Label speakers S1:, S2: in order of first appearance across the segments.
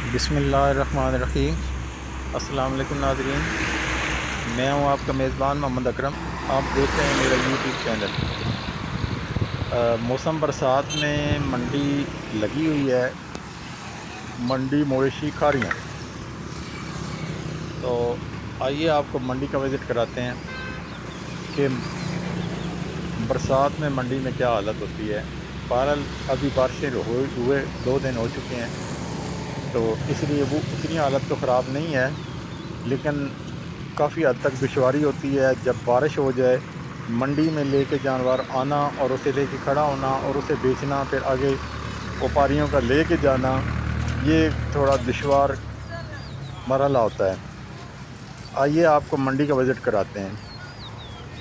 S1: बिस्मिल्लाहिर्रहमानिर्रहीम। अस्सलाम वालेकुम नाज़रीन, मैं हूं आपका मेज़बान मोहम्मद अकरम। आप देख रहे हैं मेरा यूट्यूब चैनल। मौसम बरसात में मंडी लगी हुई है, मंडी मवेशी खारियाँ। तो आइए आपको मंडी का विज़िट कराते हैं कि बरसात में मंडी में क्या हालत होती है। बहरहाल अभी बारिशें हुए 2 दिन हो चुके हैं, तो इसलिए वो उतनी हालत तो ख़राब नहीं है, लेकिन काफ़ी हद तक दुश्वारी होती है जब बारिश हो जाए। मंडी में लेके जानवर आना और उसे लेके खड़ा होना और उसे बेचना, फिर आगे व्यापारियों का लेके जाना, ये थोड़ा दुश्वार मरहला होता है। आइए आपको मंडी का विज़िट कराते हैं।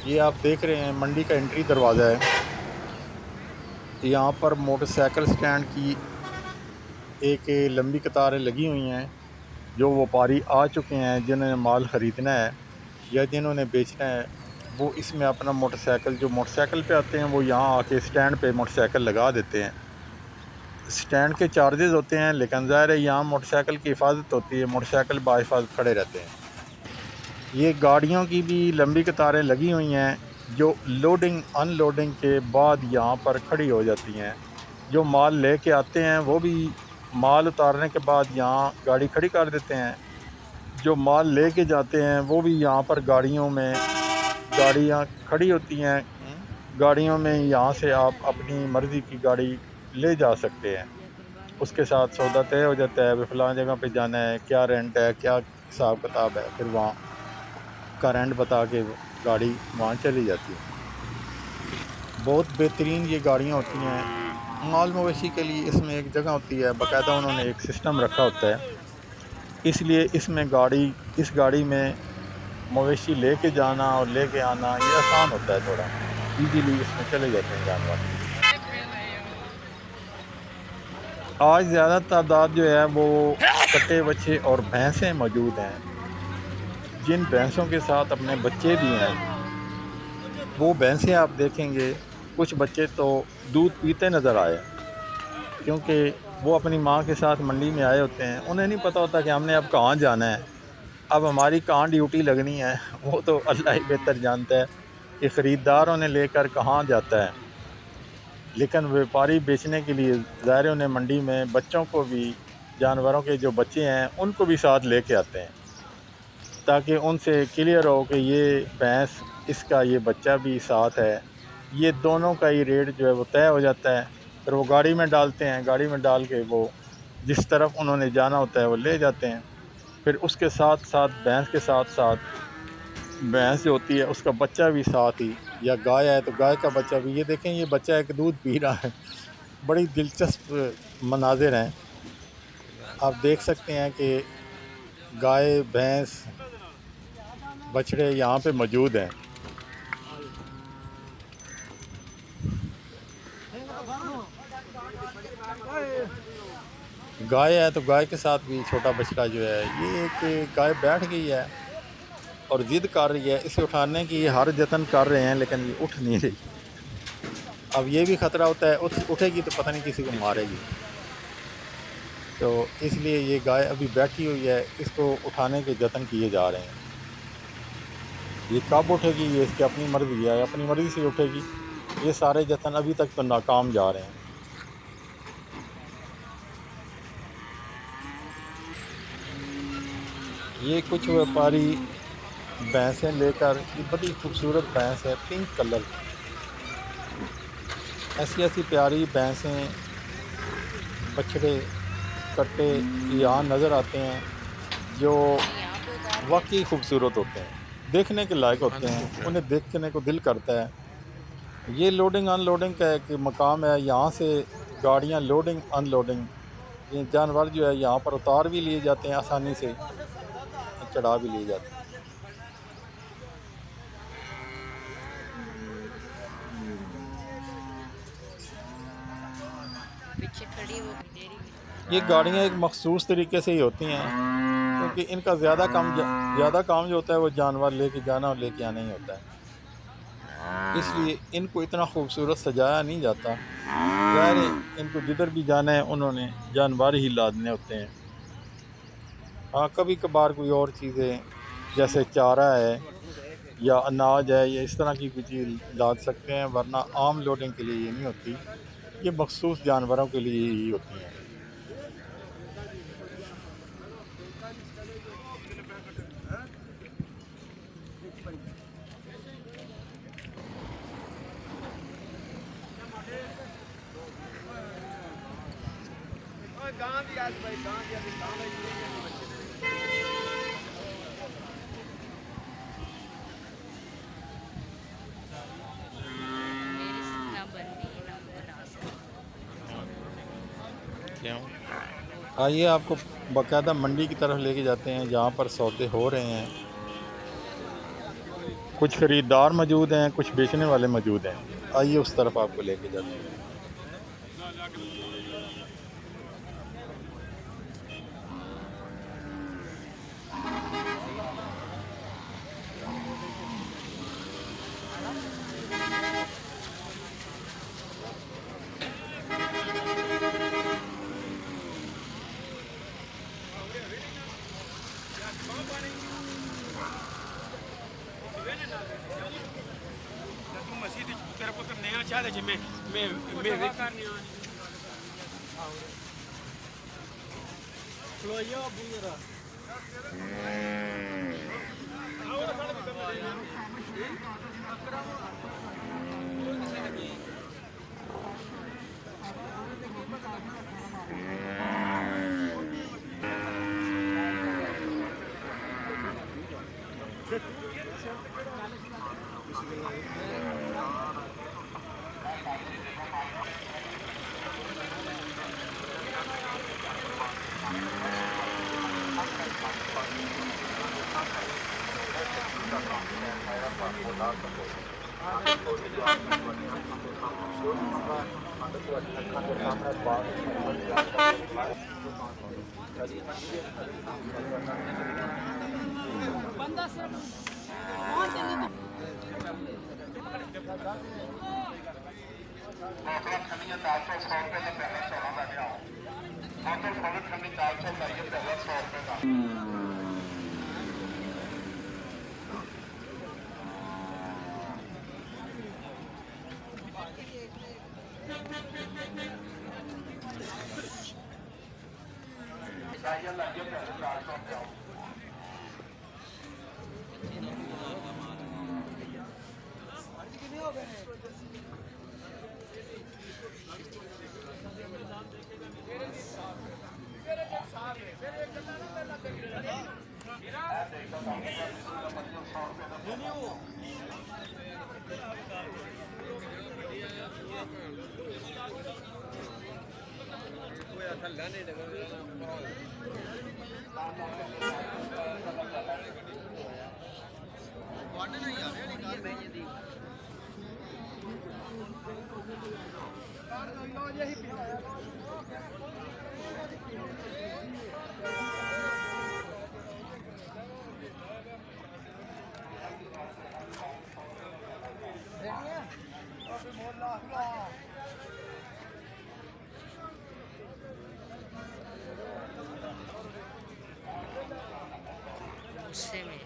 S1: ये आप देख रहे हैं मंडी का एंट्री दरवाज़ा है। यहाँ पर मोटरसाइकिल स्टैंड की एक लंबी कतारें लगी हुई हैं। जो व्यापारी आ चुके हैं, जिन्होंने माल ख़रीदना है या जिन्होंने बेचना है, वो इसमें अपना मोटरसाइकिल, जो मोटरसाइकिल पे आते हैं, वो यहाँ आके स्टैंड पे मोटरसाइकिल लगा देते हैं। स्टैंड के चार्जेस होते हैं, लेकिन ज़ाहिर है यहाँ मोटरसाइकिल की हिफाजत होती है, मोटरसाइकिल बाहिफाजत खड़े रहते हैं। ये गाड़ियों की भी लंबी कतारें लगी हुई हैं, जो लोडिंग अनलोडिंग के बाद यहाँ पर खड़ी हो जाती हैं। जो माल लेके आते हैं वो भी माल उतारने के बाद यहाँ गाड़ी खड़ी कर देते हैं। जो माल लेके जाते हैं वो भी यहाँ पर गाड़ियाँ खड़ी होती हैं। गाड़ियों में यहाँ से आप अपनी मर्ज़ी की गाड़ी ले जा सकते हैं। उसके साथ सौदा तय हो जाता है, फ़लाँ जगह पे जाना है, क्या रेंट है, क्या हिसाब किताब है, फिर वहाँ का रेंट बता के गाड़ी वहाँ चली जाती है। बहुत बेहतरीन ये गाड़ियाँ होती हैं। माल मवेशी के लिए इसमें एक जगह होती है, बाकायदा उन्होंने एक सिस्टम रखा होता है, इसलिए इस गाड़ी में मवेशी लेके जाना और लेके आना ये आसान होता है थोड़ा। इजीली इसमें चले जाते हैं जानवर। आज ज़्यादा तादाद जो है वो कट्टे बच्चे और भैंसें मौजूद हैं। जिन भैंसों के साथ अपने बच्चे भी हैं, वो भैंसें आप देखेंगे, कुछ बच्चे तो दूध पीते नज़र आए, क्योंकि वो अपनी माँ के साथ मंडी में आए होते हैं। उन्हें नहीं पता होता कि हमने अब कहाँ जाना है, अब हमारी कहाँ ड्यूटी लगनी है। वो तो अल्लाह ही बेहतर जानता है कि ख़रीदार उन्हें लेकर कहाँ जाता है। लेकिन व्यापारी बेचने के लिए ज़ाहिर उन्हें मंडी में बच्चों को भी, जानवरों के जो बच्चे हैं उनको भी साथ लेके आते हैं, ताकि उनसे क्लियर हो कि ये भैंस, इसका ये बच्चा भी साथ है। ये दोनों का ही रेट जो है वो तय हो जाता है। फिर वो गाड़ी में डालते हैं, गाड़ी में डाल के वो जिस तरफ उन्होंने जाना होता है वो ले जाते हैं। फिर उसके साथ साथ भैंस के साथ साथ भैंस जो होती है उसका बच्चा भी साथ ही, या गाय है तो गाय का बच्चा भी। ये देखें, ये बच्चा एक दूध पी रहा है। बड़ी दिलचस्प मनाजिर हैं। आप देख सकते हैं कि गाय, भैंस, बछड़े यहाँ पे मौजूद हैं। गाय है तो गाय के साथ भी छोटा बछड़ा जो है, ये एक गाय बैठ गई है और ज़िद कर रही है। इसे उठाने की हर जतन कर रहे हैं, लेकिन ये उठ नहीं रही। अब ये भी ख़तरा होता है, उठेगी तो पता नहीं किसी को मारेगी। तो इसलिए ये गाय अभी बैठी हुई है, इसको उठाने के जतन किए जा रहे हैं। ये कब उठेगी ये इसकी अपनी मर्ज़ी है, अपनी मर्ज़ी से उठेगी। ये सारे जतन अभी तक तो नाकाम जा रहे हैं। ये कुछ व्यापारी भैंसें लेकर, ये बड़ी खूबसूरत भैंस है, पिंक कलर। ऐसी ऐसी प्यारी भैंसें, बछड़े, कट्टे यहाँ नज़र आते हैं, जो वाकई खूबसूरत होते हैं, देखने के लायक होते हैं। उन्हें देखने को दिल करता है। ये लोडिंग अनलोडिंग का एक मकाम है। यहाँ से गाड़ियाँ लोडिंग अनलोडिंग, ये जानवर जो है यहाँ पर उतार भी लिए जाते हैं, आसानी से चढ़ा भी लिए जाते हैं।
S2: पीछे खड़ी वो डेयरी में।
S1: ये गाड़ियाँ एक मखसूस तरीके से ही होती हैं, क्योंकि इनका ज़्यादा काम जो होता है वो जानवर लेके जाना और लेके आना ही होता है। इसलिए इनको इतना खूबसूरत सजाया नहीं जाता। ज़ाहिर है इनको जिधर भी जाना है उन्होंने जानवर ही लादने होते हैं। हाँ, कभी कभार कोई और चीज़ें जैसे चारा है या अनाज है या इस तरह की कोई चीज़ लाद सकते हैं, वरना आम लोडिंग के लिए ये नहीं होती। ये मखसूस जानवरों के लिए ही होती हैं।
S2: मेरे से ना बनती है ना बना सकती।
S1: क्यों? आइए आपको बाकायदा मंडी की तरफ लेके जाते हैं जहाँ पर सौदे हो रहे हैं। कुछ ख़रीदार मौजूद हैं, कुछ बेचने वाले मौजूद हैं। आइए उस तरफ आपको लेके जाते हैं।
S3: तेरा पुत्र नया चाह जे मैं खलोइया बुरा
S2: उससे में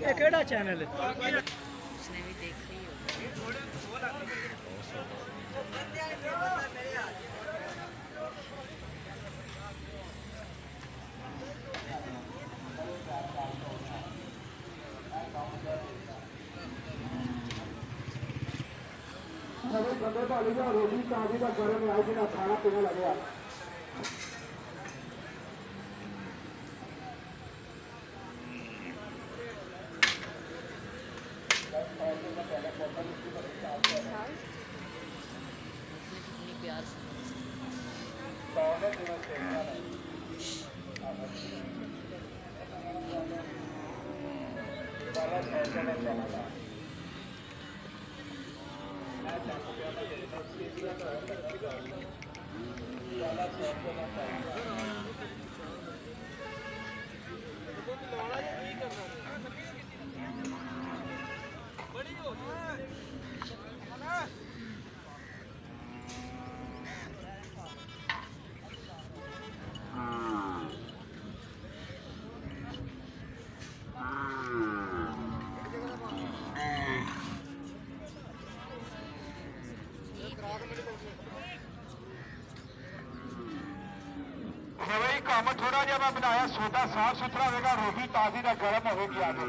S3: ਇਹ ਕਿਹੜਾ ਚੈਨਲ ਹੈ
S2: उसने भी देखी होगी।
S4: ਸਭੇ ਬੰਦੇ ਭਾਲੀ ਦਾ ਰੋਟੀ ਤਾਜ਼ੀ ਦਾ ਗਰਮ ਆਈ ਜਿਹੜਾ ਖਾਣਾ ਪੀਣਾ ਲੱਗਿਆ
S2: कितनी प्यार से
S4: ਸਭੇ ਕੰਮ ਥੋੜਾ ਜਿਹਾ ਮੈਂ ਬਣਾਇਆ ਸੌਦਾ ਸਾਫ ਸੁਥਰਾ ਹੋਵੇਗਾ ਰੋਟੀ ਤਾਜ਼ੀ ਦਾ ਗਰਮ ਹੋਵੇਗੀ ਆ ਕੇ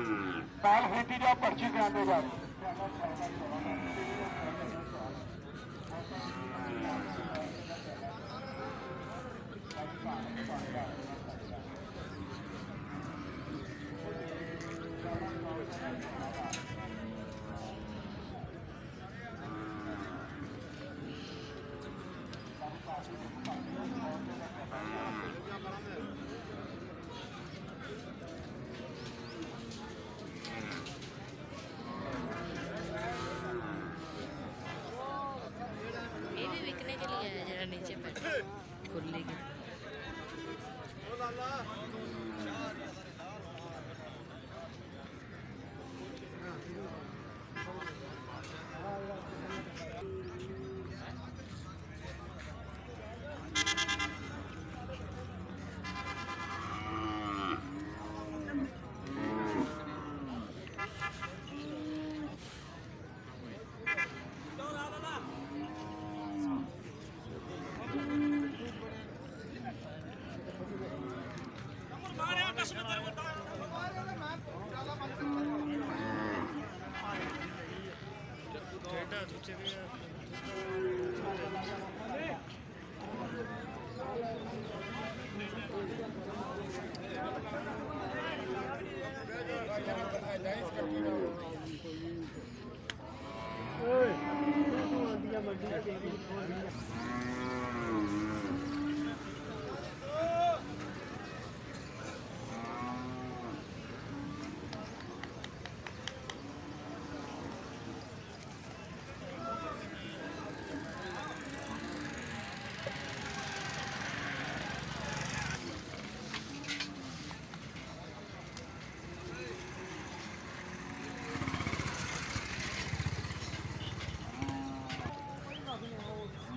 S4: ਨਾਲ ਖੇਤੀ ਦਾ ਪਰਚੀ ਕਰਾਂਦੇ ਜਾ
S2: ये भी बिकने के लिए है जरा नीचे बैठे खुली के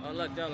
S3: Allah ਚੱਲ